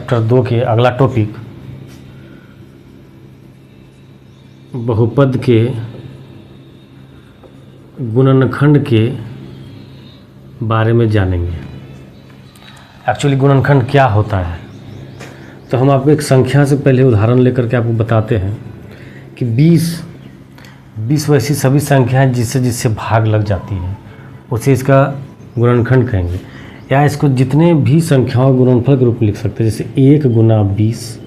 Chapter 2 के अगला topic बहुपद के गुणनखंड के बारे में जानेंगे। एक्चुअली गुणनखंड क्या होता है, तो हम आपको एक संख्या से पहले उदाहरण लेकर के आपको बताते हैं कि 20 वैसी सभी संख्याएं जिससे भाग लग जाती है उसे इसका गुणनखंड कहेंगे, या इसको जितने भी संख्याओं गुणनफल के रूप में लिख सकते हैं, जैसे 1 गुना 20,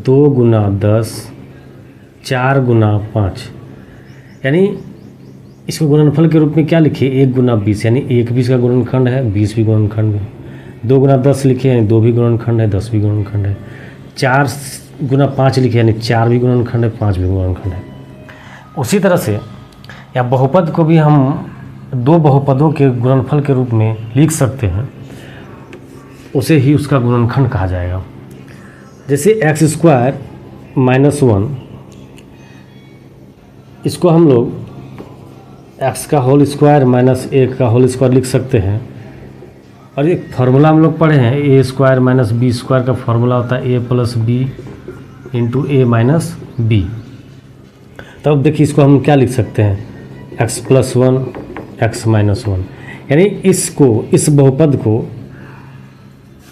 2 गुना 10, 4 गुना 5। यानी इसको गुणनफल के रूप में क्या लिखे, 1 गुना 20 यानी 1 भी इसका गुणनखंड है, 20 भी गुणनखंड है। 2 गुना 10 लिखे यानी 2 भी गुणनखंड है, 10 भी गुणनखंड है। 4 गुना 5 लिखे यानी 4 भी गुणनखंड है, 5 भी गुणनखंड है। उसी तरह से या बहुपद को भी हम 2 बहुपदों के गुणनफल के रूप में लिख सकते हैं, उसे ही उसका गुणनखंड कहा जाएगा। जैसे x² - 1, इसको हम लोग x का होल स्क्वायर माइनस 1 का होल स्क्वायर लिख सकते हैं। और एक फार्मूला हम लोग पढ़े हैं, a² - b² का फार्मूला होता है a + b × a - b। तब देखिए इसको हम क्या लिख सकते हैं, x + 1 x - 1। यानी इस बहुपद को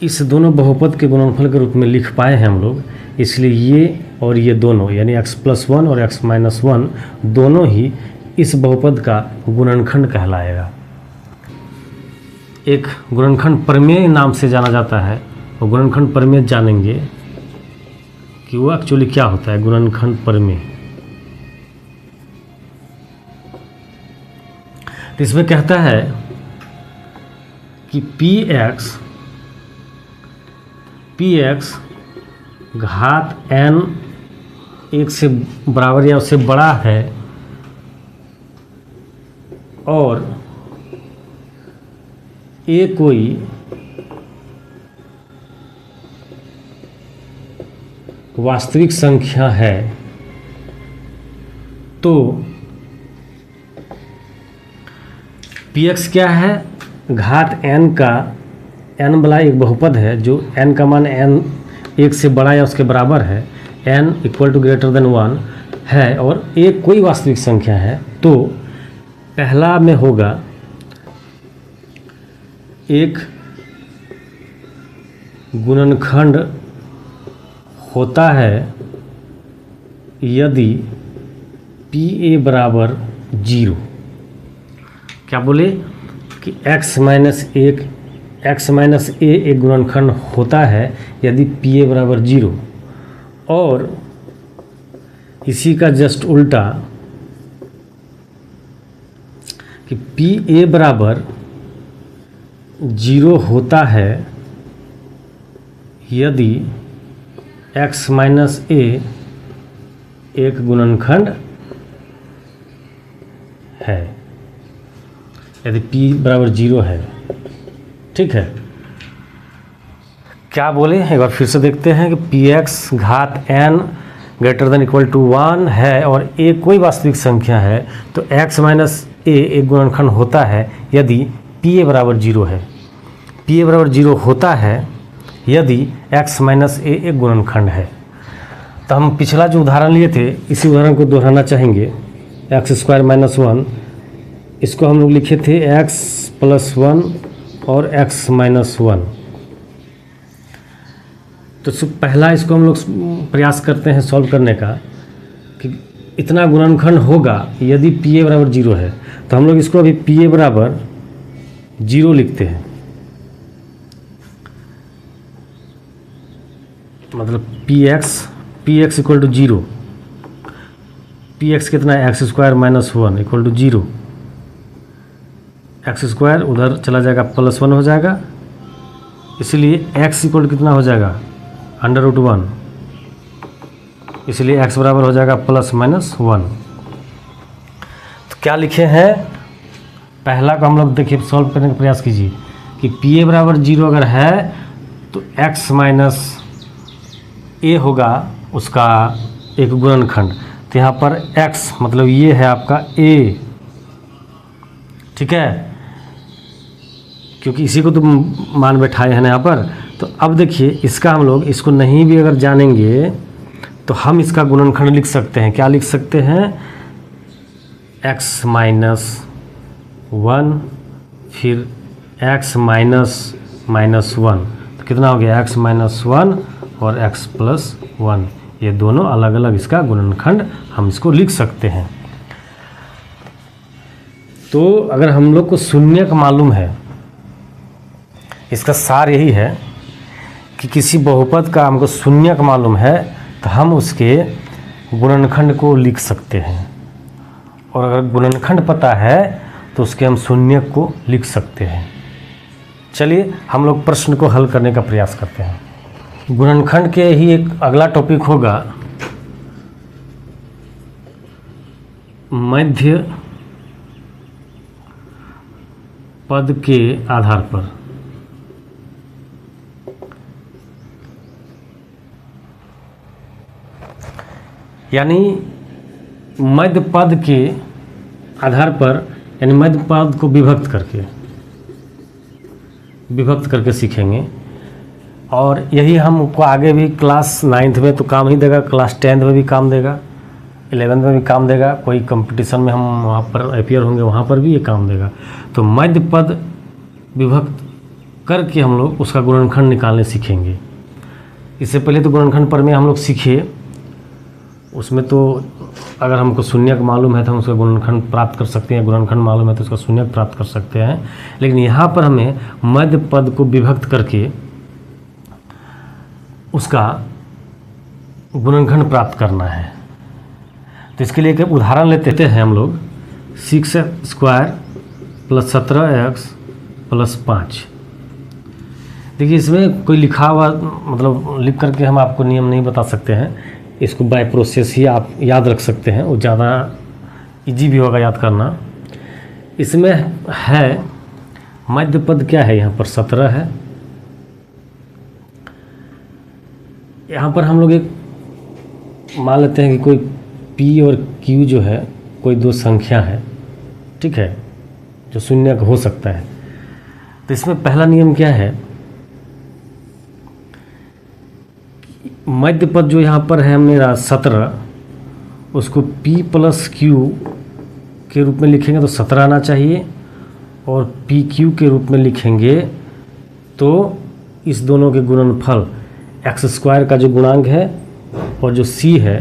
इस दोनों बहुपद के गुणनफल के रूप में लिख पाए हैं हम लोग, इसलिए ये और ये दोनों यानी x + 1 और x - 1 दोनों ही इस बहुपद का गुणनखंड कहलाएगा। एक गुणनखंड प्रमेय नाम से जाना जाता है, और गुणनखंड प्रमेय जानेंगे कि वो एक्चुअली क्या होता है। गुणनखंड प्रमेय तो इसमें कहता है कि px घात n 1 से बराबर या उससे बड़ा है, और a कोई वास्तविक संख्या है, तो px क्या है, घात n का n वाला एक बहुपद है जो n का मान n 1 से बड़ा या उसके बराबर है, n > 1 है, और a कोई वास्तविक संख्या है। तो पहला में होगा एक गुणनखंड होता है यदि pa बराबर 0। क्या बोले कि x - a एक गुणनखंड होता है यदि pa बराबर 0, और इसी का जस्ट उल्टा कि pa बराबर 0 होता है यदि x - a एक गुणनखंड है, यदि p बराबर 0 है। ठीक है, क्या बोले एक बार फिर से देखते हैं कि px घात n > 1 है और a कोई वास्तविक संख्या है, तो x - a एक गुणनखंड होता है यदि pa बराबर 0 है। pa बराबर 0 होता है यदि x - a एक गुणनखंड है। तो हम पिछला जो उदाहरण लिए थे इसी उदाहरण को दोहराना चाहेंगे। x² - 1 इसको हम लोग लिखे थे x + 1 और x - 1। तो पहला इसको हम लोग प्रयास करते हैं सॉल्व करने का कि इतना गुणनखंड होगा यदि pa बराबर 0 है। तो हम लोग इसको अभी pa बराबर 0 लिखते हैं, मतलब px = 0। px कितना है, x² - 1 = 0। x² उधर चला जाएगा +1 हो जाएगा, इसलिए x = कितना हो जाएगा, √1, इसलिए x बराबर हो जाएगा +-1। तो क्या लिखे हैं, पहला को हम लोग देखिए सॉल्व करने का प्रयास कीजिए कि pa बराबर 0 अगर है तो x - a होगा उसका एक गुणनखंड। तो यहाँ पर x मतलब ये है आपका a, ठीक है, क्योंकि इसी को तो मान बैठाए हैं यहाँ पर। तो अब देखिए इसका हम लोग इसको नहीं भी अगर जानेंगे तो हम इसका गुणनखंड लिख सकते हैं। क्या लिख सकते हैं? x माइनस 1 फिर x माइनस 1, तो कितना हो गया? x माइनस 1 और x प्लस 1, ये दोनों अलग अलग इसका गुणनखंड हम इसको लिख सकते हैं। तो अगर हम लोग को शून्यक मालूम है, इसका सार यही है कि किसी बहुपद का हमको शून्यक मालूम है तो हम उसके गुणनखंड को लिख सकते हैं, और अगर गुणनखंड पता है तो उसके हम शून्यक को लिख सकते हैं। चलिए हम लोग प्रश्न को हल करने का प्रयास करते हैं। गुणनखंड के ही एक अगला टॉपिक होगा मध्य पद के आधार पर। यानी मध्य पद के आधार पर, यानी मध्य पद को विभक्त करके सीखेंगे। और यही हमको आगे भी क्लास 9th में तो काम ही देगा, क्लास 10th में भी काम देगा, 11th में भी काम देगा, कोई कंपटीशन में हम वहाँ पर अपियर होंगे वहाँ पर भी ये काम देगा। तो मध्य पद विभक्त करके हम लोग उसका गुणनखंड निकालने सीखेंगे। इससे पहले तो गुणनखंड पर में हम लोग सीखे, उसमें तो अगर हमको शून्यक मालूम है तो हम उसका गुणनखंड प्राप्त कर सकते हैं, गुणनखंड मालूम है तो उसका शून्यक प्राप्त कर सकते हैं। लेकिन यहाँ पर हमें मध्य पद को विभक्त करके उसका गुणनखंड प्राप्त करना है। तो इसके लिए एक उदाहरण लेते हैं हम लोग। 6x plus 17x plus 5। देखिए इसमें कोई लिखा हुआ मतलब लिख करके हम आपको नियम नहीं बता सकते हैं, इसको बाय प्रोसेस ही आप याद रख सकते हैं, वो ज़्यादा इजी भी होगा याद करना। इसमें है मध्य पद क्या है, यहाँ पर 17 है। यहाँ पर हम लोग एक मान लेते हैं कि कोई P और Q जो है कोई दो संख्या है, ठीक है, जो शून्यक हो सकता है। तो इसमें पहला नियम क्या है, मध्य पद जो यहाँ पर है मेरा 17, उसको P प्लस Q के रूप में लिखेंगे तो 17 आना चाहिए, और PQ के रूप में लिखेंगे तो इस दोनों के गुणनफल x² का जो गुणांक है और जो C है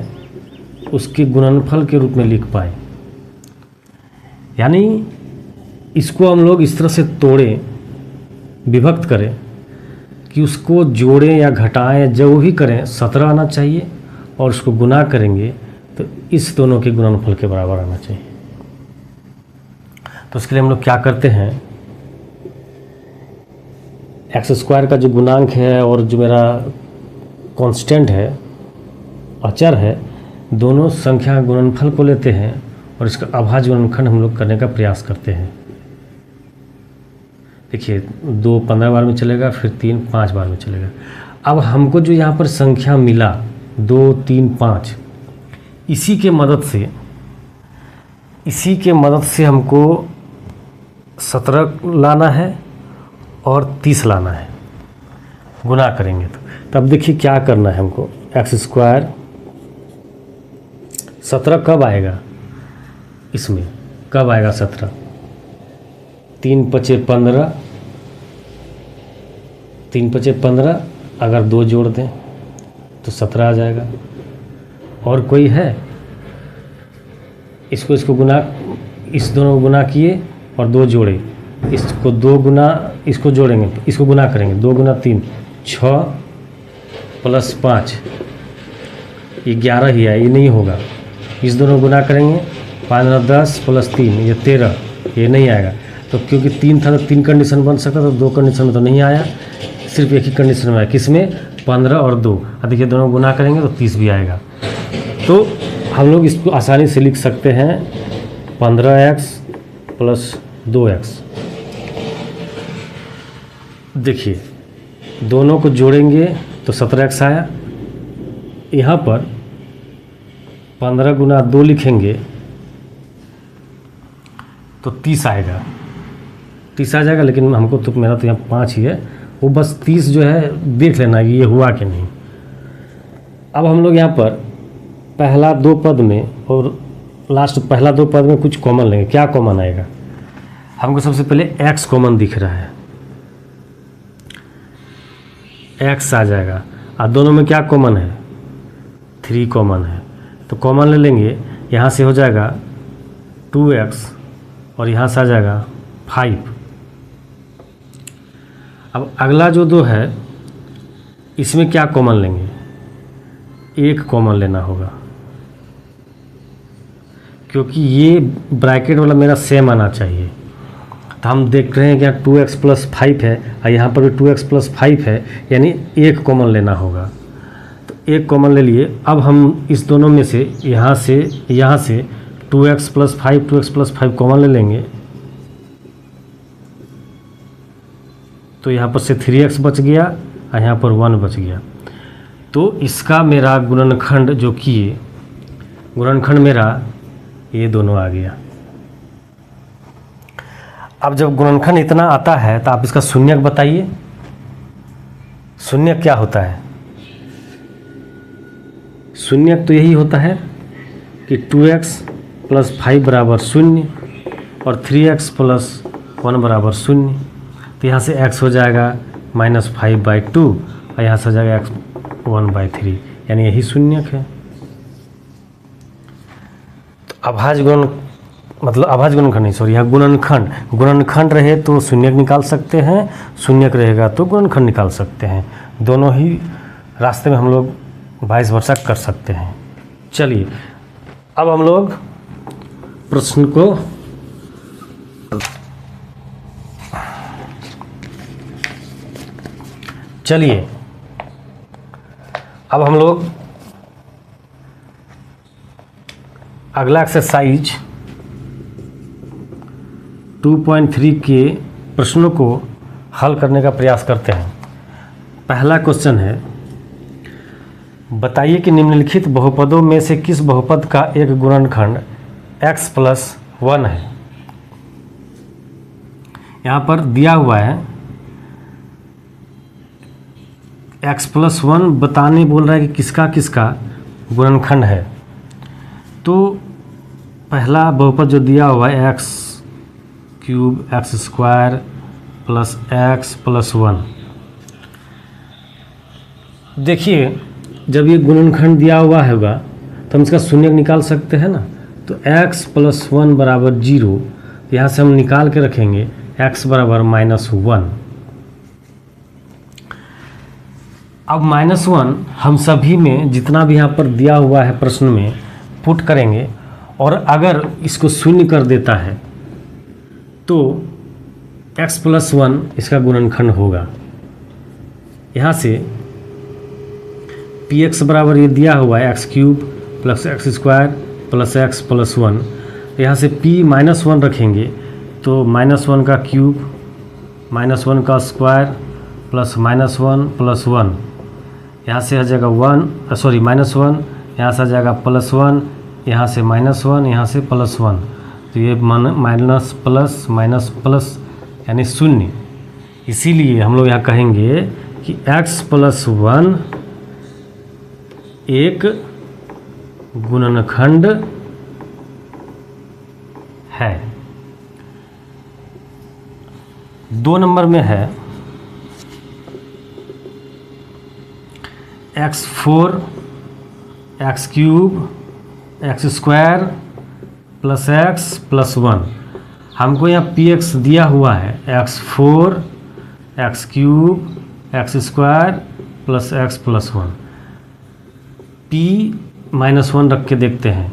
उसके गुणनफल के रूप में लिख पाए। यानी इसको हम लोग इस तरह से तोड़ें, विभक्त करें कि उसको जोड़ें या घटाएं, जो भी करें 17 आना चाहिए, और उसको गुना करेंगे तो इस दोनों के गुणनफल के बराबर आना चाहिए। तो उसके लिए हम लोग क्या करते हैं, x² का जो गुणांक है और जो मेरा कांस्टेंट है, अचर है, दोनों संख्या गुणनफल को लेते हैं और इसका अभाज्य गुणनखंड हम लोग करने का प्रयास करते हैं। देखिए 2 15 बार में चलेगा, फिर 3 5 बार में चलेगा। अब हमको जो यहाँ पर संख्या मिला 2 3 5, इसी के मदद से हमको 17 लाना है और 30 लाना है, गुना करेंगे तो। तब देखिए क्या करना है हमको, x², 17 कब आएगा, इसमें कब आएगा 17, 3 5 15, 3 5 15, अगर 2 जोड़ दें तो 17 आ जाएगा। और कोई है, इसको गुना, इस दोनों को गुना किए और 2 जोड़े, इसको 2 गुना, इसको जोड़ेंगे, इसको गुना करेंगे, 2 गुना 3 6 प्लस 5 ये 11 ही है, ये नहीं होगा। इस दोनों गुना करेंगे, 5 10 प्लस 3 ये 13, ये नहीं आएगा। तो क्योंकि 3 था तो 3 कंडीशन बन सकता, तो 2 कंडीशन में तो नहीं आया, सिर्फ एक ही कंडीशन में आया, किसमें, 15 और 2। अब देखिए दोनों गुना करेंगे तो 30 भी आएगा। तो हम लोग इसको आसानी से लिख सकते हैं 15x प्लस 2x। देखिए दोनों को जोड़ेंगे तो 17x आया। यहाँ पर 15 गुना 2 लिखेंगे तो 30 आएगा, 30 आ जाएगा। लेकिन हमको तो, मेरा तो यहाँ 5 ही है, वो बस 30 जो है देख लेना कि ये हुआ कि नहीं। अब हम लोग यहाँ पर पहला 2 पद में और लास्ट पहला 2 पद में कुछ कॉमन लेंगे। क्या कॉमन आएगा? हमको सबसे पहले x कॉमन दिख रहा है, x आ जाएगा। और दोनों में क्या कॉमन है? 3 कॉमन है, तो कॉमन ले लेंगे। यहाँ से हो जाएगा 2x और यहाँ से आ जाएगा 5। अब अगला जो 2 है इसमें क्या कॉमन लेंगे? 1 कॉमन लेना होगा, क्योंकि ये ब्रैकेट वाला मेरा सेम आना चाहिए। तो हम देख रहे हैं कि यहाँ 2x + 5 है और यहाँ पर भी 2x + 5 है, यानी 1 कॉमन लेना होगा। तो 1 कॉमन ले लिए। अब हम इस दोनों में से यहाँ से 2x + 5 कॉमन ले लेंगे, तो यहाँ पर से 3x बच गया और यहाँ पर 1 बच गया। तो इसका मेरा गुणनखंड जो किए, गुणनखंड मेरा ये दोनों आ गया। अब जब गुणनखंड इतना आता है तो आप इसका शून्यक बताइए। शून्यक क्या होता है? शून्यक तो यही होता है कि 2x + 5 = 0 और 3x + 1 = 0। तो यहाँ से x हो जाएगा -5/2 और यहाँ से हो जाएगा x 1/3, यानी यही शून्यक है। तो अभाज्य गुण मतलब अभाज्य गुणनखंड नहीं, सॉरी, यहाँ गुणनखंड रहे तो शून्यक निकाल सकते हैं, शून्यक रहेगा तो गुणनखंड निकाल सकते हैं। दोनों ही रास्ते में हम लोग वाइस वर्सा कर सकते हैं। चलिए अब हम लोग प्रश्न को अब हम लोग अगला एक्सरसाइज 2.3 के प्रश्नों को हल करने का प्रयास करते हैं। पहला क्वेश्चन है, बताइए कि निम्नलिखित बहुपदों में से किस बहुपद का एक गुणनखंड x + 1 है। यहाँ पर दिया हुआ है x + 1 बताने बोल रहा है कि किसका किसका गुणनखंड है। तो पहला बहुपद जो दिया हुआ है x³ x² + x + 1। देखिए जब ये गुणनखंड दिया हुआ होगा तो हम इसका शून्यक निकाल सकते हैं ना। तो x + 1 = 0, यहाँ से हम निकाल के रखेंगे x = -1। अब -1 हम सभी में जितना भी यहाँ पर दिया हुआ है प्रश्न में पुट करेंगे, और अगर इसको शून्य कर देता है तो x + 1 इसका गुणनखंड होगा। यहाँ से px बराबर ये दिया हुआ है x³ + x² + x + 1। यहाँ से p -1 रखेंगे तो -1 का क्यूब -1 का स्क्वायर प्लस -1 + 1, यहाँ से आ जाएगा -1, यहाँ से आ जाएगा +1, यहाँ से -1, यहाँ से +1। तो ये माइनस प्लस माइनस प्लस यानी 0। इसीलिए हम लोग यहाँ कहेंगे कि x + 1 एक गुणनखंड है। 2 नंबर में है x4 x³ x² + x + 1। हमको यहाँ px दिया हुआ है x4 x³ x² + x + 1। p -1 रख के देखते हैं।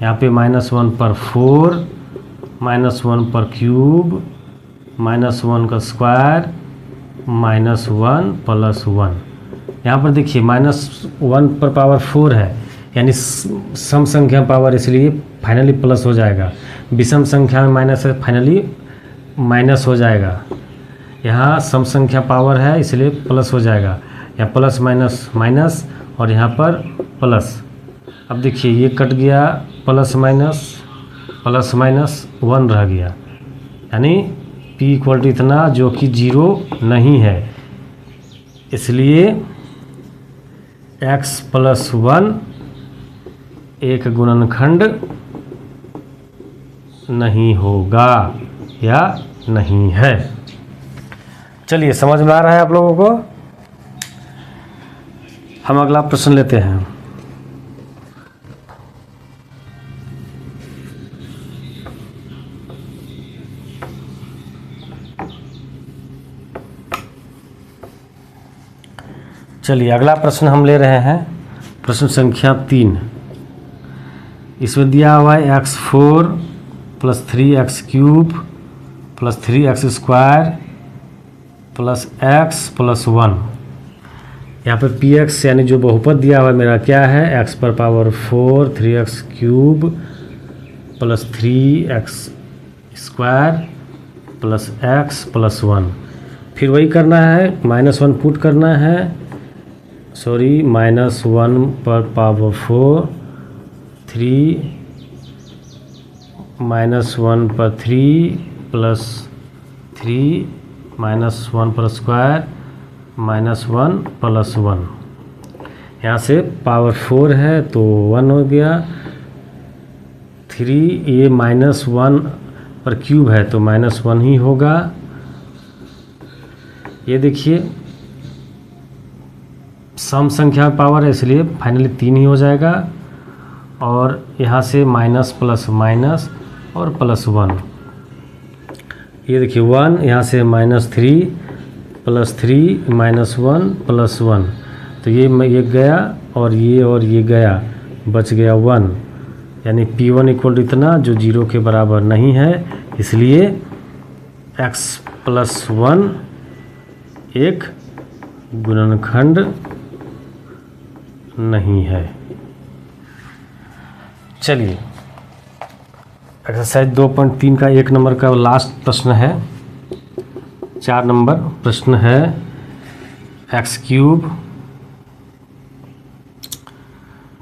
यहाँ पे -1 पर 4, -1 पर क्यूब, -1 का स्क्वायर, -1 + 1। यहाँ पर देखिए -1 पर पावर 4 है, यानी सम संख्या पावर, इसलिए फाइनली प्लस हो जाएगा। विषम संख्या में माइनस है, फाइनली माइनस हो जाएगा। यहाँ सम संख्या पावर है इसलिए प्लस हो जाएगा। यहाँ प्लस माइनस माइनस और यहाँ पर प्लस। अब देखिए ये कट गया, प्लस माइनस 1 रह गया, यानी p = इतना जो कि 0 नहीं है। इसलिए x प्लस 1 एक गुणनखंड नहीं होगा या नहीं है। चलिए, समझ में आ रहा है आप लोगों को? हम अगला प्रश्न लेते हैं। चलिए, अगला प्रश्न हम ले रहे हैं, प्रश्न संख्या 3। इसमें दिया हुआ है x4 plus 3x³ plus 3x² plus x plus 1। यहाँ पर px यानी जो बहुपद दिया हुआ है मेरा क्या है, x पर power 4 3x³ plus 3x² plus x plus 1। फिर वही करना है, -1 पुट करना है, सॉरी -1 पर पावर 4 3 -1 पर 3 प्लस 3 -1 पर स्क्वायर -1 प्लस 1। यहाँ से पावर 4 है तो 1 हो गया, 3 ये -1 पर क्यूब है तो -1 ही होगा। ये देखिए सम संख्या पावर है इसलिए फाइनली 3 ही हो जाएगा। और यहाँ से माइनस प्लस माइनस और प्लस 1। ये देखिए 1, यहाँ से -3 प्लस 3 -1 प्लस 1, तो ये गया और ये गया, बच गया 1, यानी P1 इक्वल टू इतना जो 0 के बराबर नहीं है, इसलिए x प्लस 1 एक गुणनखंड नहीं है। चलिए, एक्सरसाइज 2.3 का 1 नंबर का लास्ट प्रश्न है। 4 नंबर प्रश्न है, x³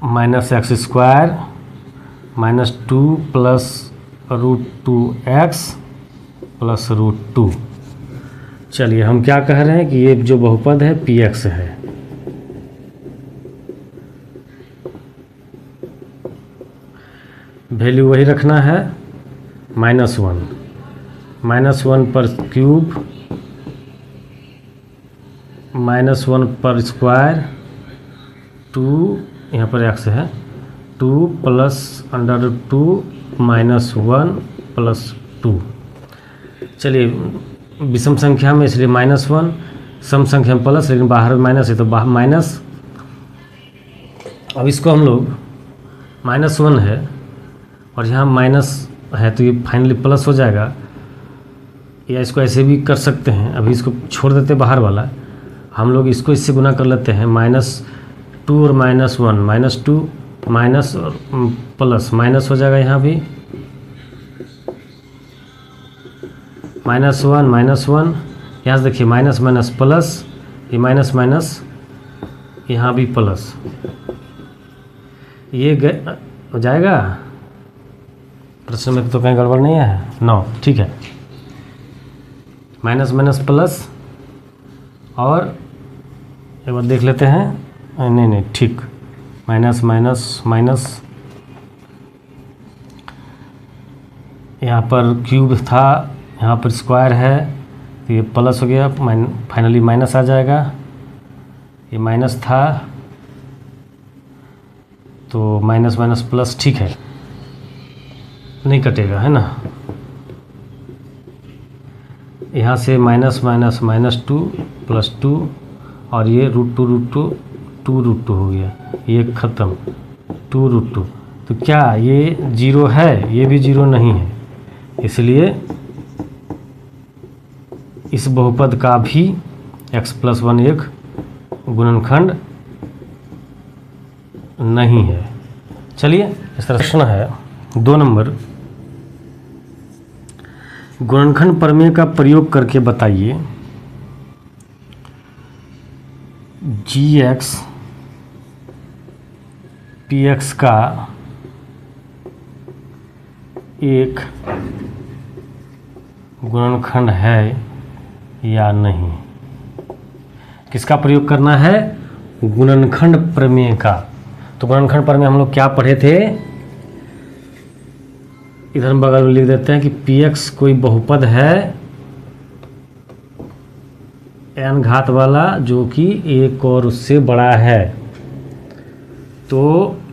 minus x² -2 plus √2x plus √2। चलिए, हम क्या कह रहे हैं कि ये जो बहुपद है px है। वैल्यू वही रखना है, -1 पर क्यूब -1 पर स्क्वायर 2, यहाँ पर x है 2 प्लस √2 -1 प्लस 2। चलिए, विषम संख्या में इसलिए -1, सम संख्या में प्लस, लेकिन बाहर माइनस है तो माइनस। अब इसको हम लोग -1 है और यहाँ माइनस है तो ये फाइनली प्लस हो जाएगा, या इसको ऐसे भी कर सकते हैं। अभी इसको छोड़ देते बाहर वाला, हम लोग इसको इससे गुना कर लेते हैं, -2 और -1, -2 माइनस और प्लस, माइनस हो जाएगा यहाँ भी, -1 यहाँ से देखिए माइनस माइनस प्लस, ये माइनस माइनस यहाँ भी प्लस, ये हो जाएगा। प्रश्न में तो कहीं गड़बड़ नहीं है, 9, ठीक है। माइनस माइनस प्लस, और एक बार देख लेते हैं, नहीं ठीक, माइनस माइनस माइनस, यहाँ पर क्यूब था, यहाँ पर स्क्वायर है तो ये प्लस हो गया, फाइनली माइनस आ जाएगा। ये माइनस था तो माइनस माइनस प्लस, ठीक है, नहीं कटेगा, है ना। यहाँ से माइनस माइनस -2 प्लस 2, और ये √2 2√2 हो गया, ये ख़त्म 2√2। तो क्या ये 0 है? ये भी 0 नहीं है, इसलिए इस बहुपद का भी x प्लस 1 एक गुणनखंड नहीं है। चलिए, इस तरह प्रश्न है 2 नंबर, गुणनखंड प्रमेय का प्रयोग करके बताइए gx px का एक गुणनखंड है या नहीं। किसका प्रयोग करना है? गुणनखंड प्रमेय का। तो गुणनखंड प्रमेय हम लोग क्या पढ़े थे? इधर हम बगल में लिख देते हैं कि px कोई बहुपद है n घात वाला जो कि एक और उससे बड़ा है, तो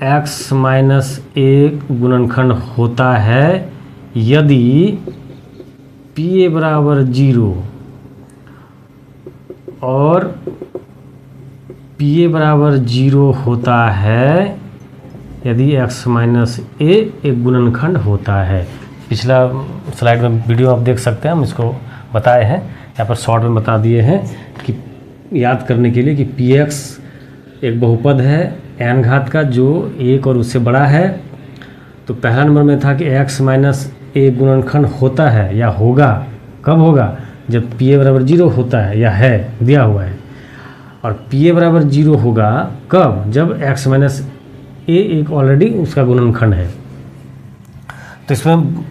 x माइनस a गुणनखंड होता है यदि pa बराबर 0 और pa बराबर 0 होता है यदि x माइनस a एक गुणनखंड होता है। पिछला स्लाइड में वीडियो आप देख सकते हैं, हम इसको बताए हैं, यहाँ पर शॉर्ट में बता दिए हैं कि याद करने के लिए कि px एक बहुपद है n घात का जो एक और उससे बड़ा है। तो पहला नंबर में था कि x माइनस a गुणनखंड होता है या होगा। कब होगा? जब pa बराबर 0 होता है या है, दिया हुआ है। और pa बराबर 0 होगा कब? जब x माइनस a एक ऑलरेडी उसका गुणनखंड है। तो इसमें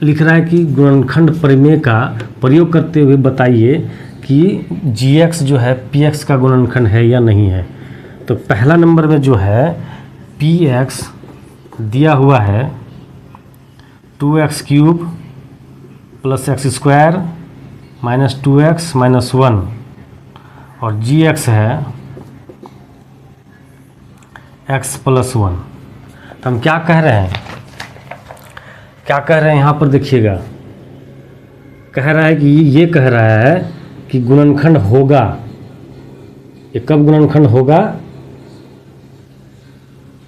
लिख रहा है कि गुणनखंड प्रमेय का प्रयोग करते हुए बताइए कि gx जो है px का गुणनखंड है या नहीं है। तो पहला नंबर में जो है px दिया हुआ है 2x cube plus x square minus 2x minus 1 और gx है x प्लस 1। तो हम क्या कह रहे हैं? क्या कह रहे हैं यहाँ पर देखिएगा, कह रहा है कि ये कह रहा है कि गुणनखंड होगा। ये कब गुणनखंड होगा?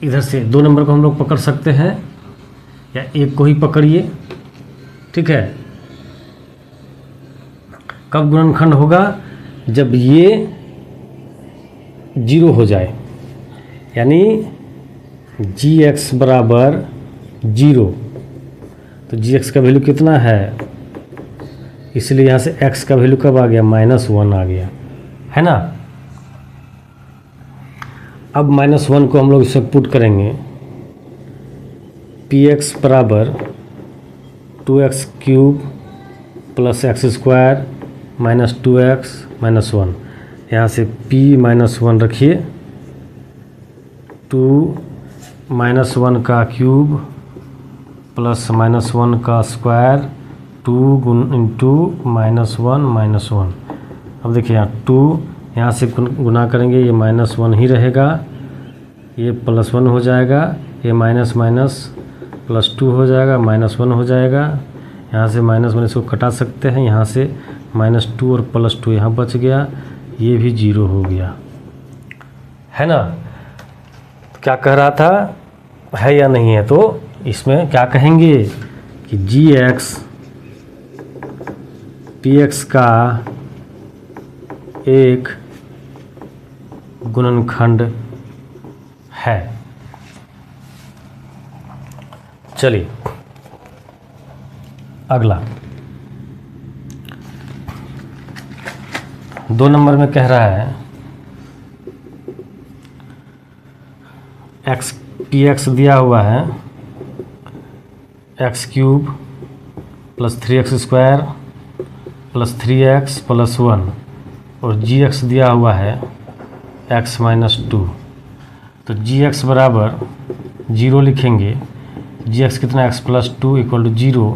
इधर से 2 नंबर को हम लोग पकड़ सकते हैं या एक को ही पकड़िए, ठीक है। कब गुणनखंड होगा? जब ये 0 हो जाए, यानी gx बराबर 0। तो gx का वैल्यू कितना है? इसलिए यहाँ से x का वैल्यू कब आ गया? -1 आ गया, है ना। अब -1 को हम लोग इसमें पुट करेंगे। px बराबर 2x cube plus x square minus 2x minus 1। यहाँ से p माइनस 1 रखिए, 2 माइनस 1 का क्यूब प्लस माइनस 1 का स्क्वायर 2 इंटू माइनस 1 माइनस 1। अब देखिए यहाँ 2 यहाँ से गुना करेंगे, ये -1 ही रहेगा, ये +1 हो जाएगा, ये माइनस माइनस +2 हो जाएगा, -1 हो जाएगा। यहाँ से -1 इसको कटा सकते हैं, यहाँ से -2 और +2 यहाँ बच गया, ये भी 0 हो गया, है ना। क्या कह रहा था, है या नहीं है? तो इसमें क्या कहेंगे कि gx px का एक गुणनखंड है। चलिए अगला 2 नंबर में कह रहा है px दिया हुआ है x cube plus 3x square plus 3x plus 1 और gx दिया हुआ है x माइनस 2। तो gx बराबर 0 लिखेंगे, gx कितना x प्लस 2 इक्वल टू 0,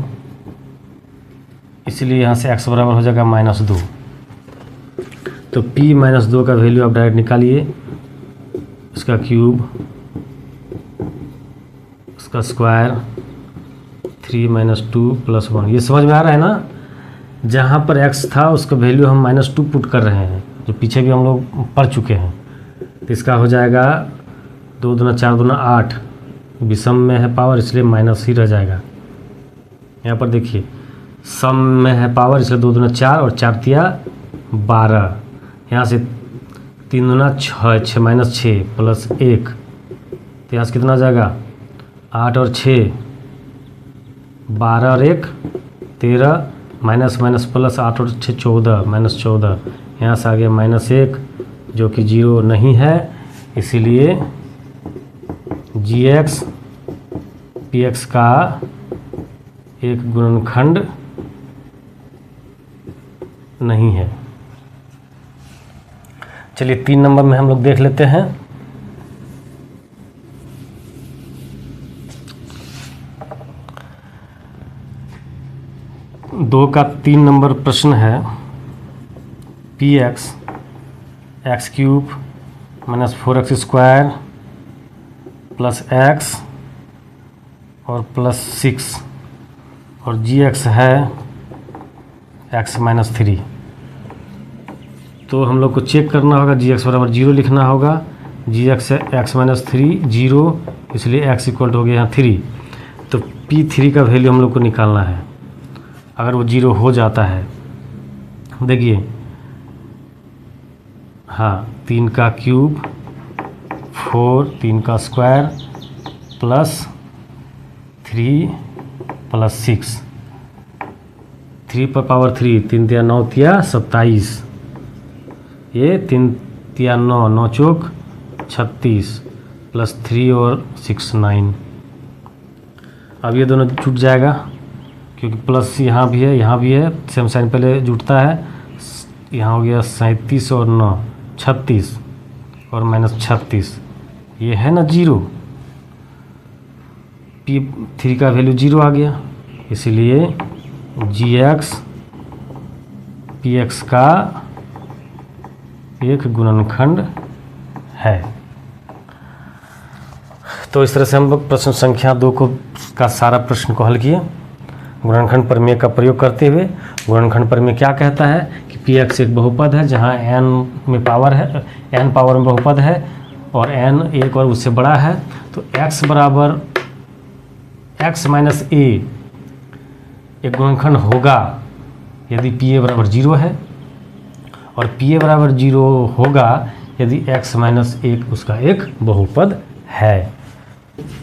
इसलिए यहाँ से x बराबर हो जाएगा -2। तो p -2 का वैल्यू आप डायरेक्ट निकालिए, इसका क्यूब, इसका स्क्वायर, 3 - 2 + 1। ये समझ में आ रहा है ना। जहाँ पर x था उसका वैल्यू हम -2 पुट कर रहे हैं, जो पीछे भी हम लोग पढ़ चुके हैं। तो इसका हो जाएगा 2 दूना 4 दूना 8, विषम में है पावर इसलिए माइनस ही रह जाएगा। यहाँ पर देखिए सम में है पावर इसलिए 2 दूना 4 और 4 तिया 12। यहाँ से 3 दूना 6, 6 - 6 + 1, तो यहाँ से कितना आ जाएगा 8 और 6 12 और 1 13, माइनस माइनस प्लस 8 और 6 14, -14। यहाँ से आ गया -1 जो कि 0 नहीं है, इसीलिए gx px का एक गुणनखंड नहीं है। चलिए 3 नंबर में हम लोग देख लेते हैं। दो का 3 नंबर प्रश्न है, p x x cube minus 4x square plus x और प्लस 6 और जी एक्स है x माइनस 3। तो हम लोग को चेक करना होगा, जी एक्स बराबर 0 लिखना होगा। जी एक्स है x माइनस 3 0, इसलिए x इक्वल हो गया यहाँ 3। तो P3 का वैल्यू हम लोग को निकालना है। अगर वो 0 हो जाता है, देखिए, हाँ, 3 का क्यूब 4, 3 का स्क्वायर प्लस 3 प्लस 6, 3 पर पावर 3, 3 तिया 9 तिया 27, ये 3 तिया 9, 9 चौक 36 प्लस 3 और 6 9। अब ये दोनों जुट जाएगा क्योंकि प्लस यहाँ भी है यहाँ भी है, सेम साइन पहले जुटता है। यहाँ हो गया 37 और 9 36 और माइनस 36, ये है ना 0। P3 का वैल्यू 0 आ गया, इसलिए जी एक्स पी एक्स का एक गुणनखंड है। तो इस तरह से हम लोग प्रश्न संख्या 2 का सारा प्रश्न को हल किए गुणनखंड प्रमेय का प्रयोग करते हुए। गुणनखंड प्रमेय क्या कहता है कि पी एक्स एक बहुपद है जहाँ n में पावर है, n पावर में बहुपद है और n एक और उससे बड़ा है। तो x बराबर x माइनस a एक गुणनखंड होगा यदि पी ए बराबर 0 है, और पी ए बराबर 0 होगा यदि x माइनस 1 उसका एक बहुपद है।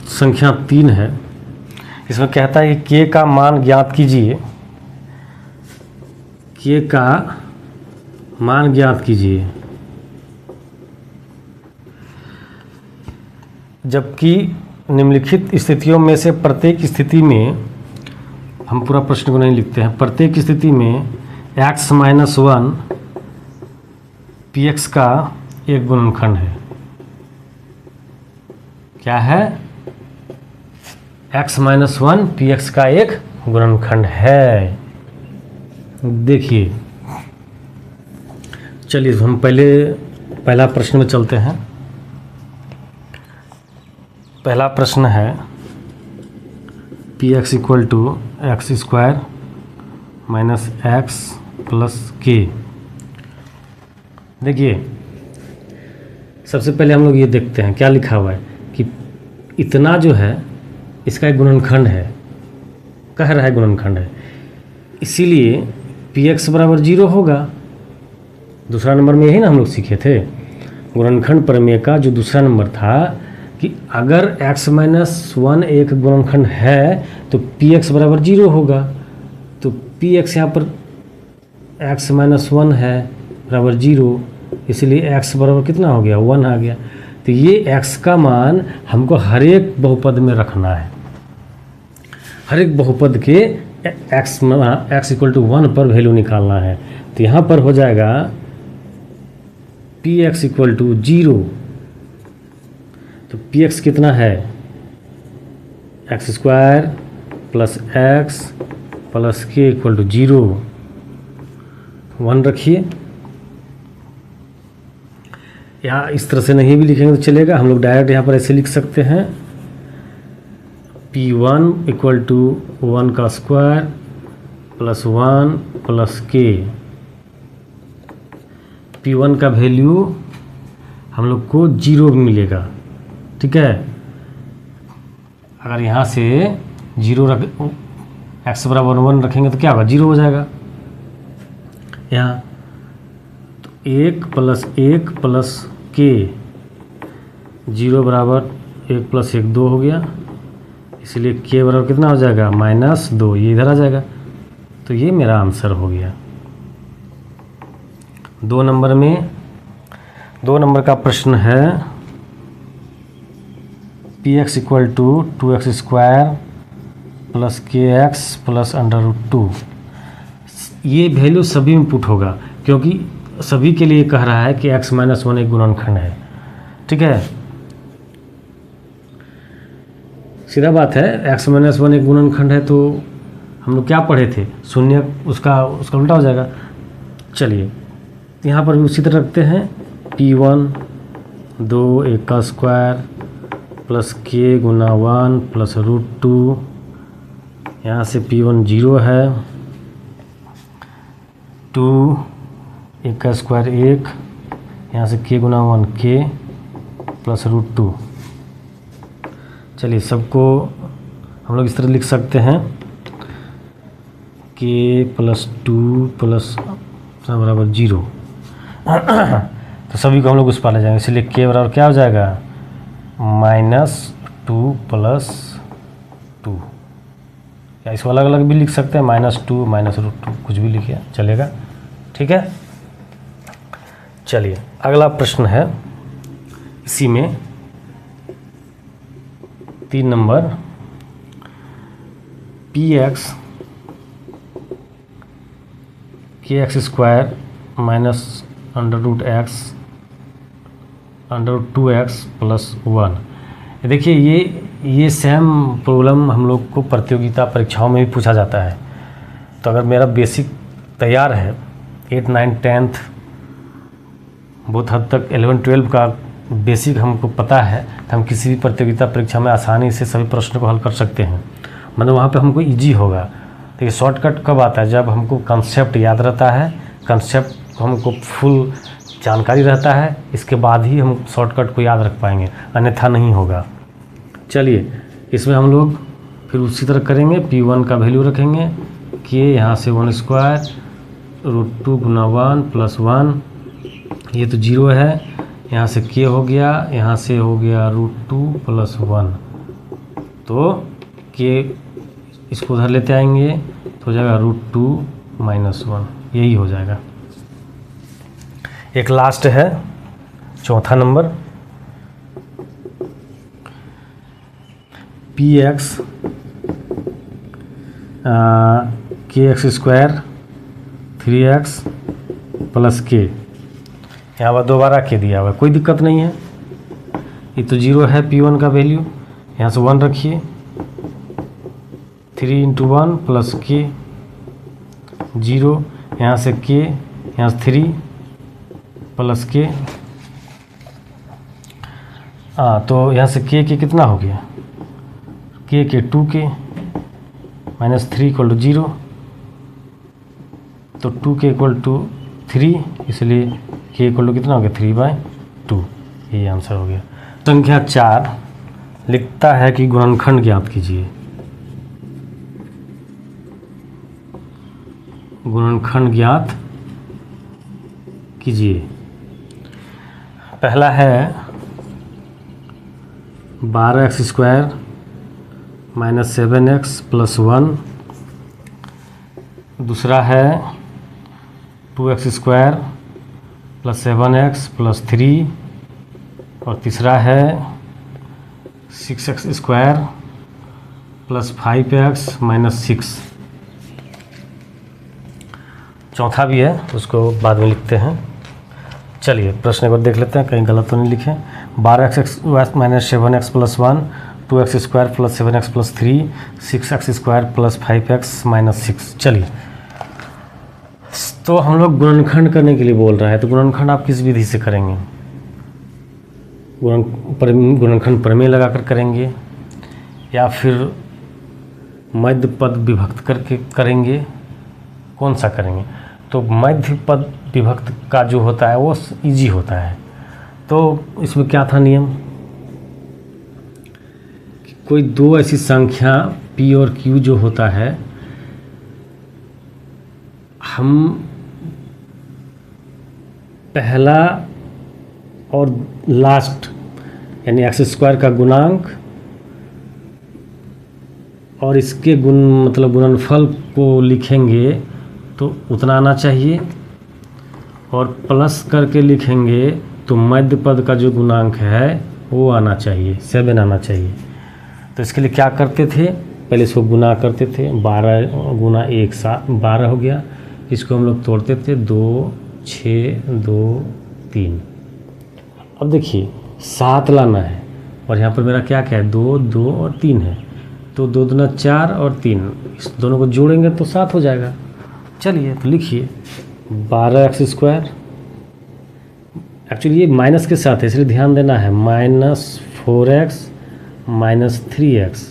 संख्या 3 है, इसमें कहता है कि k का मान ज्ञात कीजिए। k का मान ज्ञात कीजिए जबकि निम्नलिखित स्थितियों में से प्रत्येक स्थिति में, हम पूरा प्रश्न को नहीं लिखते हैं, प्रत्येक स्थिति में x माइनस 1 पी एक्स का एक गुणनखंड है। क्या है? x माइनस 1 पी एक्स का एक गुणनखंड है। देखिए, चलिए हम पहला प्रश्न में चलते हैं। पहला प्रश्न है p x equal to x square minus x plus k. देखिए, सबसे पहले हम लोग ये देखते हैं क्या लिखा हुआ है कि इतना जो है इसका एक गुणनखंड है, कह रहा है गुणनखंड है, इसीलिए पी एक्स बराबर 0 होगा। दूसरा नंबर में यही ना हम लोग सीखे थे गुणनखंड प्रमेय का, जो दूसरा नंबर था कि अगर x माइनस 1 एक गुणनखंड है तो पी एक्स बराबर 0 होगा। तो पी एक्स यहाँ पर x माइनस 1 है बराबर 0, इसलिए x बराबर कितना हो गया? 1 आ गया। तो ये x का मान हमको हर एक बहुपद में रखना है। हर एक बहुपद के x इक्वल टू 1 पर वैल्यू निकालना है। तो यहाँ पर हो जाएगा पी एक्स इक्वल टू 0। तो पी एक्स कितना है? X square plus x plus के इक्वल टू 0, 1 रखिए। यहाँ इस तरह से नहीं भी लिखेंगे तो चलेगा, हम लोग डायरेक्ट यहाँ पर ऐसे लिख सकते हैं P1 इक्वल टू 1 का स्क्वायर प्लस 1 प्लस के। P1 का वैल्यू हम लोग को 0 मिलेगा, ठीक है। अगर यहाँ से 0 रख, x बराबर 1 रखेंगे तो क्या होगा? 0 हो जाएगा। यहाँ तो 1 प्लस 1 प्लस के, 0 बराबर 1 प्लस 1 2 हो गया, इसलिए के बराबर कितना हो जाएगा? -2, ये इधर आ जाएगा। तो ये मेरा आंसर हो गया। 2 नंबर का प्रश्न है p x equal to 2x square plus k x plus √2। ये वैल्यू सभी में पुट होगा क्योंकि सभी के लिए कह रहा है कि x-1 एक गुणनखंड है। ठीक है, सीधा बात है, x-1 एक गुणनखंड है तो हम लोग क्या पढ़े थे, शून्य उसका उल्टा हो जाएगा। चलिए यहाँ पर भी उसी तरह रखते हैं, P1 2 का स्क्वायर प्लस k गुना 1 प्लस √2, यहाँ से P1 0 है, 2 का स्क्वायर 1, यहाँ से k गुना 1 k प्लस √2। चलिए सबको हम लोग इस तरह लिख सकते हैं, k प्लस 2 प्लस बराबर 0। तो सभी को हम लोग उस पर ले जाएंगे, इसलिए k बराबर क्या हो जाएगा, -2 प्लस 2, या इसको अलग अलग भी लिख सकते हैं, -2 -√2 कुछ भी लिखिए चलेगा। ठीक है, चलिए अगला प्रश्न है इसी में 3 number, px kx square minus √x √2x plus 1। देखिए ये सेम प्रॉब्लम हम लोग को प्रतियोगिता परीक्षाओं में भी पूछा जाता है। तो अगर मेरा बेसिक तैयार है, 8, 9, 10th बहुत हद तक 11, 12 का बेसिक हमको पता है, तो हम किसी भी प्रतियोगिता परीक्षा में आसानी से सभी प्रश्नों को हल कर सकते हैं, मतलब वहाँ पे हमको इजी होगा। तो ये शॉर्टकट कब आता है, जब हमको कंसेप्ट याद रहता है, कंसेप्ट हमको फुल जानकारी रहता है, इसके बाद ही हम शॉर्टकट को याद रख पाएंगे, अन्यथा नहीं होगा। चलिए इसमें हम लोग फिर उसी तरह करेंगे, P1 का वैल्यू रखेंगे, k यहाँ से 1 स्क्वायर √2 गुना 1 प्लस 1, ये तो 0 है, यहाँ से k हो गया, यहाँ से हो गया √2 प्लस 1, तो k इसको उधर लेते आएंगे तो हो जाएगा √2 माइनस 1, यही हो जाएगा। एक लास्ट है चौथा number, px kx square 3x plus k, यहाँ पर दोबारा k दिया हुआ है, कोई दिक्कत नहीं है, ये तो 0 है P1 का वैल्यू, यहाँ से 1 रखिए, 3 × 1 प्लस k 0, यहाँ से k, यहाँ से 3 प्लस k, तो यहाँ से k कितना हो गया, k 2k माइनस 3 = 0, तो 2k = 3, इसलिए k कितना हो गया 3/2, ये आंसर हो गया। संख्या 4 लिखता है कि गुणनखंड ज्ञात कीजिए। गुणनखंड ज्ञात कीजिए। पहला है 12x square minus 7x plus 1, दूसरा है 2x square plus 7x plus 3, और तीसरा है 6x square plus 5x minus 6। चौथा भी है, उसको बाद में लिखते हैं। चलिए प्रश्न एक बार देख लेते हैं, कहीं गलत तो नहीं लिखे। 12x minus 7x plus 1, 2x square plus 7x plus 3, 6x square plus 5x minus 6। चलिए तो हम लोग गुणनखंड करने के लिए बोल रहा है, तो गुणनखंड आप किस विधि से करेंगे, गुणनखंड प्रमेय लगाकर करेंगे, या फिर मध्य पद विभक्त करके करेंगे, कौन सा करेंगे। तो मध्य पद विभक्त का जो होता है वो इजी होता है। तो इसमें क्या था नियम, कि कोई दो ऐसी संख्या p और q जो होता है, हम पहला और लास्ट यानी एक्स स्क्वायर का गुणांक और इसके मतलब गुणनफल को लिखेंगे तो उतना आना चाहिए, और प्लस करके लिखेंगे तो मध्य पद का जो गुणांक है वो आना चाहिए, 7 आना चाहिए। तो इसके लिए क्या करते थे, पहले इसको गुना करते थे, 12 × 1 = 12 हो गया। इसको हम लोग तोड़ते थे, 2 6 2 3। अब देखिए 7 लाना है और यहाँ पर मेरा क्या क्या है 2 2 और 3 है, तो 2 दूना 4 और 3, इस दोनों को जोड़ेंगे तो 7 हो जाएगा। चलिए तो लिखिए 12x², एक्चुअली ये माइनस के साथ है इसलिए ध्यान देना है, -4x -3x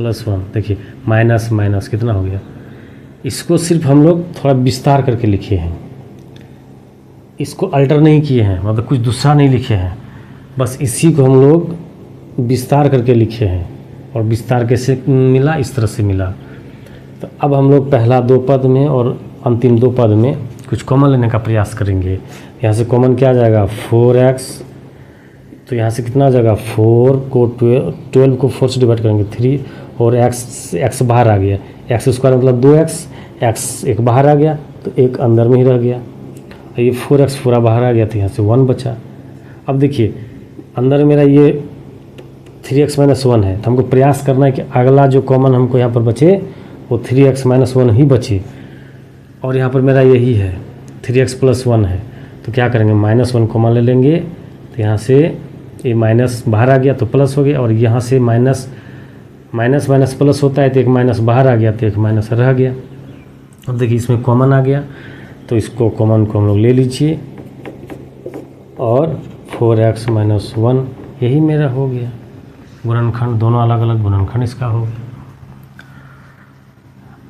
+1। देखिए माइनस माइनस कितना हो गया, इसको सिर्फ हम लोग थोड़ा विस्तार करके लिखे हैं, इसको अल्टर नहीं किए हैं, मतलब कुछ दूसरा नहीं लिखे हैं, बस इसी को हम लोग विस्तार करके लिखे हैं। और विस्तार कैसे मिला, इस तरह से मिला। तो अब हम लोग पहला 2 पद में और अंतिम 2 पद में कुछ कॉमन लेने का प्रयास करेंगे। यहाँ से कॉमन क्या आ जाएगा 4x, तो यहाँ से कितना आ जाएगा 4 को 12 को 4 से डिवाइड करेंगे 3, और x बाहर आ गया, x² मतलब 2x, x एक बाहर आ गया तो एक अंदर में ही रह गया, ये 4x पूरा बाहर आ गया तो यहाँ से 1 बचा। अब देखिए अंदर मेरा ये 3x - 1 है, तो हमको प्रयास करना है कि अगला जो कॉमन हमको यहाँ पर बचे वो 3x - 1 ही बचे, और यहाँ पर मेरा यही है 3x + 1 है, तो क्या करेंगे -1 कॉमन ले लेंगे, तो यहाँ से ये माइनस बाहर आ गया तो प्लस हो गया, और यहाँ से माइनस माइनस प्लस होता है तो एक माइनस बाहर आ गया तो एक माइनस रह गया। अब देखिए इसमें कॉमन आ गया तो इसको कॉमन को हम लोग ले लीजिए, और 4x - 1 यही मेरा हो गया गुणनखंड, दोनों अलग अलग गुणनखंड इसका हो गया।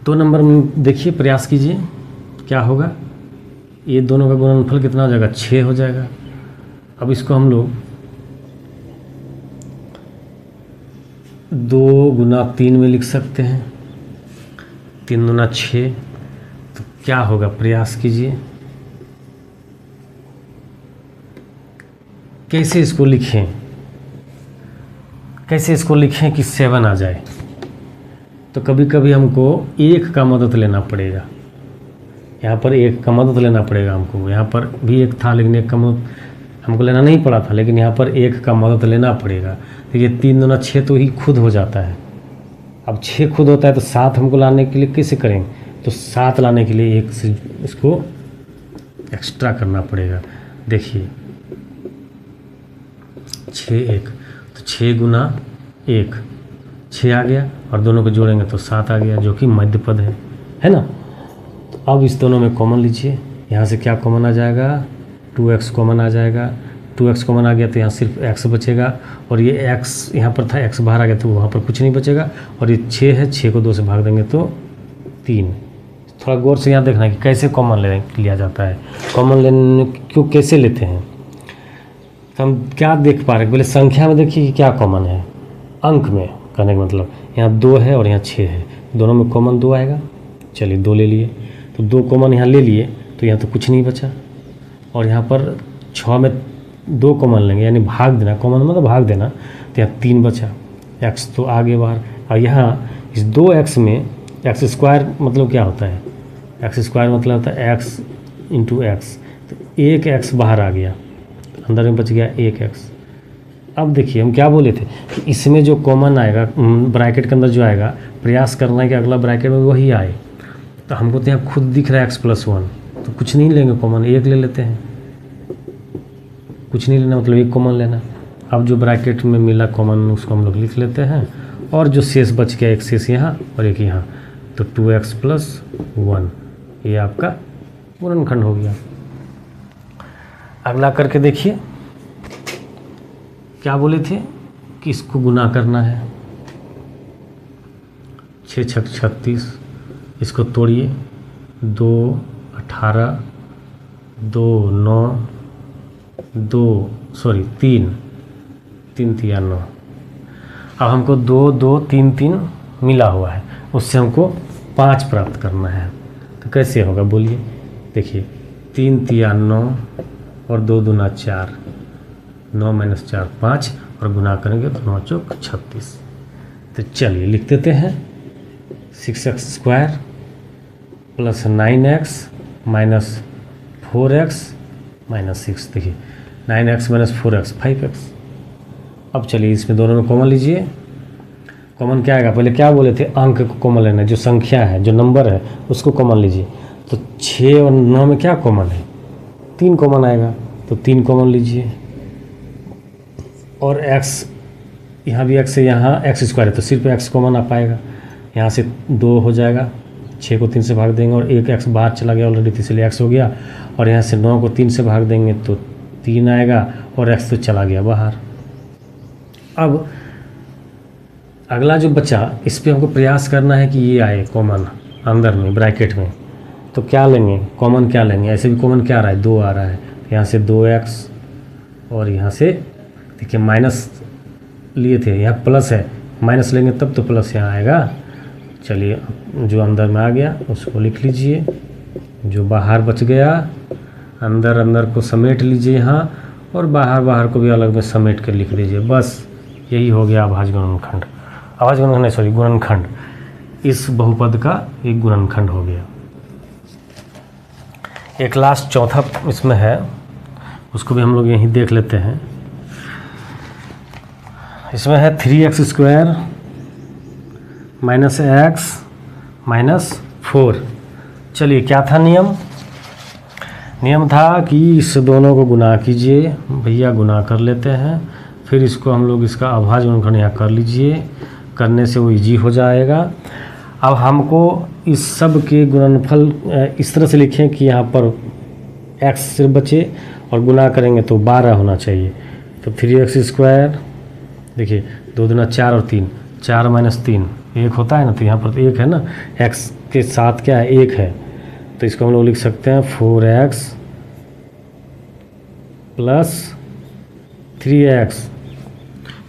2 नंबर में देखिए प्रयास कीजिए क्या होगा, ये दोनों का गुणनफल कितना हो जाएगा 6 हो जाएगा। अब इसको हम लोग 2 × 3 में लिख सकते हैं, 3 दूना 6, तो क्या होगा प्रयास कीजिए कैसे इसको लिखें, कैसे इसको लिखें कि 7 आ जाए। तो कभी कभी हमको 1 का मदद लेना पड़ेगा, यहाँ पर 1 का मदद लेना पड़ेगा हमको, यहाँ पर भी 1 था लेकिन 1 का मदद हमको लेना नहीं पड़ा था, लेकिन यहाँ पर 1 का मदद लेना पड़ेगा। देखिए 3 दूना 6 तो ही खुद हो जाता है, अब 6 खुद होता है तो 7 हमको लाने के लिए कैसे करेंगे, तो 7 लाने के लिए 1 से इसको एक्स्ट्रा करना पड़ेगा। देखिए 6 1, तो 6 × 1 6 आ गया, और दोनों को जोड़ेंगे तो 7 आ गया, जो कि मध्य पद है ना। तो अब इस दोनों में कॉमन लीजिए, यहाँ से क्या कॉमन आ जाएगा 2x कॉमन आ जाएगा, 2x कॉमन आ गया तो यहाँ सिर्फ x बचेगा, और ये x यहाँ पर था x बाहर आ गया तो वहाँ पर कुछ नहीं बचेगा, और ये 6 है, 6 को 2 से भाग देंगे तो 3। थोड़ा गौर से यहाँ देखना है कि कैसे कॉमन लिया जाता है, कॉमन लेने क्यों कैसे लेते हैं। तो हम क्या देख पा रहे हैं, पहले संख्या में देखिए कि क्या कॉमन है, अंक में कहने का मतलब यहाँ 2 है और यहाँ 6 है, दोनों में कॉमन 2 आएगा। चलिए 2 ले लिए, तो 2 कॉमन यहाँ ले लिए तो यहाँ तो कुछ नहीं बचा, और यहाँ पर 6 में 2 कॉमन लेंगे यानी भाग देना, कॉमन मतलब भाग देना, तो यहाँ 3 बचा, x तो आगे बाहर। और यहाँ इस 2x में x² मतलब क्या होता है, x² मतलब होता है x × x, तो 1x बाहर आ गया, अंदर में बच गया 1x। अब देखिए हम क्या बोले थे कि इसमें जो कॉमन आएगा ब्रैकेट के अंदर जो आएगा, प्रयास करना है कि अगला ब्रैकेट में वही आए। तो हमको तो यहाँ खुद दिख रहा है x + 1, तो कुछ नहीं लेंगे कॉमन, 1 ले लेते हैं, कुछ नहीं लेना मतलब 1 कॉमन लेना। अब जो ब्रैकेट में मिला कॉमन उसको हम लोग लिख लेते हैं, और जो शेष बच गया एक शेष यहाँ और एक यहाँ, तो 2x + 1 ये आपका गुणनखंड हो गया। अगला करके देखिए क्या बोले थे कि इसको गुना करना है, 6 × 6 = 36, इसको तोड़िए, 2 18 2 9 3 3 3 9। अब हमको 2 2 3 3 मिला हुआ है, उससे हमको 5 प्राप्त करना है। तो कैसे होगा बोलिए, देखिए 3 3 9 और 2 दूना 4, 9 - 4 5, और गुना करेंगे तो 9 चौक 36। तो चलिए लिख देते हैं 6x² + 9x - 4x - 6। देखिए 9x - 4x 5x। अब चलिए इसमें दोनों में कॉमन लीजिए, कॉमन क्या आएगा, पहले क्या बोले थे अंक को कॉमन लेना है, जो संख्या है जो नंबर है उसको कॉमन लीजिए। तो 6 और 9 में क्या कॉमन है, 3 कॉमन आएगा, तो 3 कॉमन लीजिए, और x यहाँ भी x है, यहाँ x स्क्वायर है तो सिर्फ x कॉमन आ पाएगा। यहाँ से 2 हो जाएगा, 6 को 3 से भाग देंगे और एक x बाहर चला गया ऑलरेडी, तो इसलिए x हो गया। और यहाँ से 9 को 3 से भाग देंगे तो 3 आएगा और x तो चला गया बाहर। अब अगला जो बचा, इस पर हमको प्रयास करना है कि ये आए कॉमन अंदर में ब्रैकेट में। तो क्या लेंगे, कॉमन क्या लेंगे? ऐसे भी कॉमन क्या आ रहा है, 2 आ रहा है, यहाँ से 2x और यहाँ से देखिए माइनस लिए थे, यहाँ प्लस है, माइनस लेंगे तब तो प्लस यहाँ आएगा। चलिए जो अंदर में आ गया उसको लिख लीजिए, जो बाहर बच गया अंदर अंदर को समेट लीजिए यहाँ, और बाहर बाहर को भी अलग में समेट कर लिख लीजिए। बस यही हो गया अभाज्य गुणनखंड। अभाज्य गुणनखंड नहीं, सॉरी, गुणनखंड। इस बहुपद का एक गुणनखंड हो गया। एक लास्ट चौथा इसमें है, उसको भी हम लोग यहीं देख लेते हैं। इसमें है 3x square minus x minus 4। चलिए क्या था नियम? नियम था कि इस दोनों को गुना कीजिए, भैया गुना कर लेते हैं, फिर इसको हम लोग इसका अभाज्य गुणनखंड यहाँ कर लीजिए, करने से वो इजी हो जाएगा। अब हमको इस सब के गुणनफल इस तरह से लिखें कि यहाँ पर x सिर्फ बचे और गुना करेंगे तो 12 होना चाहिए। तो 3x स्क्वायर, देखिए 2 दूना 4 और 3, 4 माइनस 3 1 होता है ना, तो यहाँ पर तो 1 है ना, x के साथ क्या है, 1 है, तो इसको हम लोग लिख सकते हैं 4x प्लस 3x,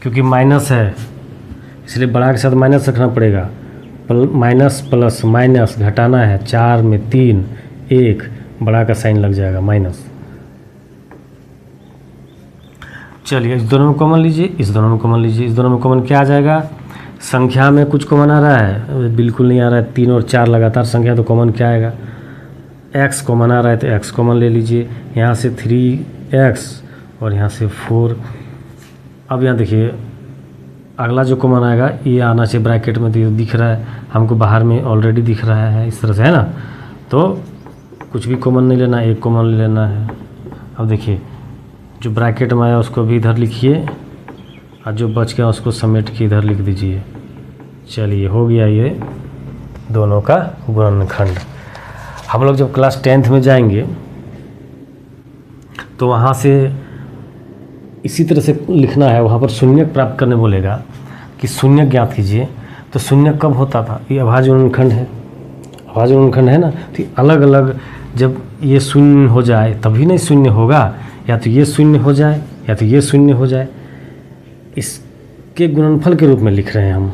क्योंकि माइनस है इसलिए बड़ा के साथ माइनस रखना पड़ेगा। माइनस प्लस माइनस घटाना है, 4 में 3 1, बड़ा का साइन लग जाएगा माइनस। चलिए इस दोनों में कॉमन लीजिए, इस दोनों में कॉमन लीजिए, इस दोनों में कॉमन क्या आ जाएगा? संख्या में कुछ कॉमन आ रहा है? बिल्कुल नहीं आ रहा है। 3 और 4 लगातार संख्या, तो कॉमन क्या आएगा? x कॉमन आ रहा है तो x कॉमन ले लीजिए। यहाँ से 3x और यहाँ से 4। अब यहाँ देखिए अगला जो कॉमन आएगा ये आना चाहिए ब्रैकेट में, तो ये दिख रहा है हमको, बाहर में ऑलरेडी दिख रहा है इस तरह से, है ना। तो कुछ भी कॉमन नहीं लेना, एक कॉमन ले लेना है। अब देखिए जो ब्रैकेट में आया उसको भी इधर लिखिए, और जो बच गया उसको समेट के इधर लिख दीजिए। चलिए हो गया ये दोनों का गुणनखंड। हम लोग जब क्लास 10th में जाएंगे तो वहाँ से इसी तरह से लिखना है, वहाँ पर शून्यक प्राप्त करने बोलेगा कि शून्यक ज्ञात कीजिए। तो शून्यक कब होता था? ये अभाज्य गुणनखंड है, अभाज्य गुणनखंड है ना, तो अलग अलग जब ये शून्य हो जाए तभी नहीं शून्य होगा, या तो ये शून्य हो जाए या तो ये शून्य हो जाए। इसके गुणनफल के रूप में लिख रहे हैं हम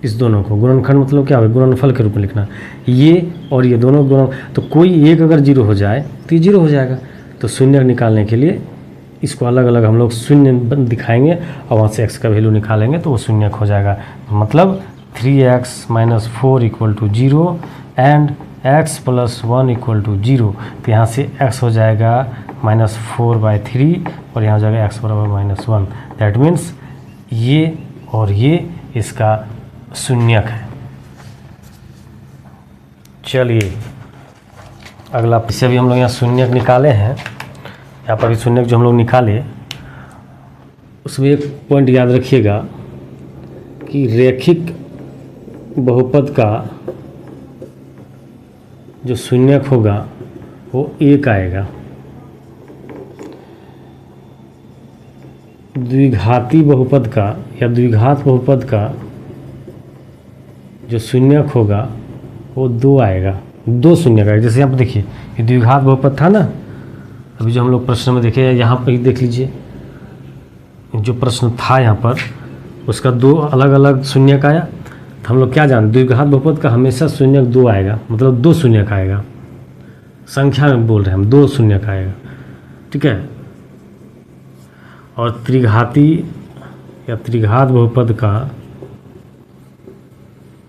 इस दोनों को। गुणनखंड मतलब क्या होगा? गुणनफल के रूप में लिखना, ये और ये दोनों गुण। तो कोई एक अगर 0 हो जाए तो ये 0 हो जाएगा। तो शून्य निकालने के लिए इसको अलग अलग हम लोग शून्य दिखाएंगे और वहाँ से x का वैल्यू निकालेंगे तो वो शून्यक हो जाएगा। मतलब 3x minus 4 equal to 0 and x plus 1 equal to 0। तो यहाँ से x हो जाएगा -4/3 और यहाँ हो जाएगा x बराबर -1। दैट मीन्स ये और ये इसका शून्यक है। चलिए अगला, इसे भी हम लोग यहाँ शून्यक निकाले हैं। यहाँ पर भी शून्यक जो हम लोग निकाले उसमें एक पॉइंट याद रखिएगा कि रैखिक बहुपद का जो शून्यक होगा वो 1 आएगा। द्विघाती बहुपद का या द्विघात बहुपद का जो शून्यक होगा वो 2 आएगा, 2 शून्यक आएगा। जैसे यहाँ पर देखिए ये द्विघात बहुपद था ना, अभी जो हम लोग प्रश्न में देखे, यहाँ पर ही देख लीजिए जो प्रश्न था यहाँ पर उसका 2 अलग अलग शून्यक आया। तो हम लोग क्या जानते, द्विघात बहुपद का हमेशा शून्यक 2 आएगा, मतलब 2 शून्यक आएगा। संख्या में बोल रहे हैं हम, 2 शून्यक आएगा, ठीक है। और त्रिघाती या त्रिघात बहुपद का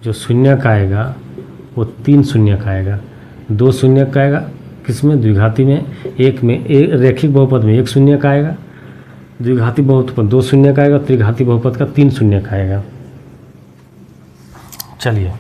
जो शून्यक आएगा वो 3 शून्यक आएगा। 2 शून्यक आएगा किसमें? द्विघाती में। एक में एक रैखिक बहुपद में 1 शून्यक आएगा, द्विघाती बहुपद 2 शून्यक आएगा, त्रिघाती बहुपद का 3 शून्यक आएगा। चलिए